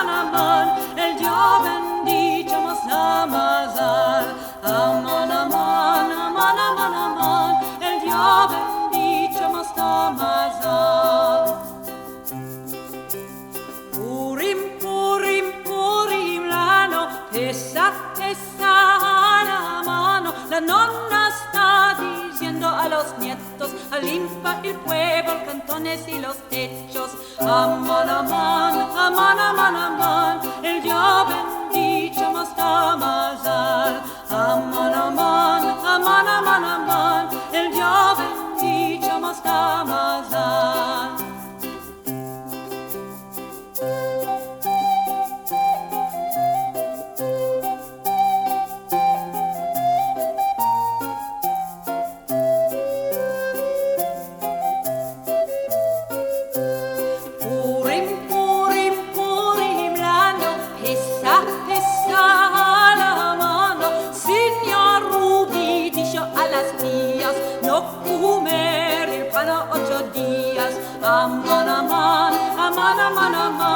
aman, el Dios bendicho más amazal. Aman, aman, aman, aman, aman, el Dios bendicho más amazal. Purim, Purim, Purim, l'anno, essa a la mano, la nonna está diciendo a los nietos, limpia el pueblo, cantones y los techos. Aman, aman, aman, aman, aman, el Dios bendicho más amazal. Aman, aman, aman, aman, aman, el Dios bendicho más amazal. No comer el pan 8 días. Aman, aman, aman, aman, aman.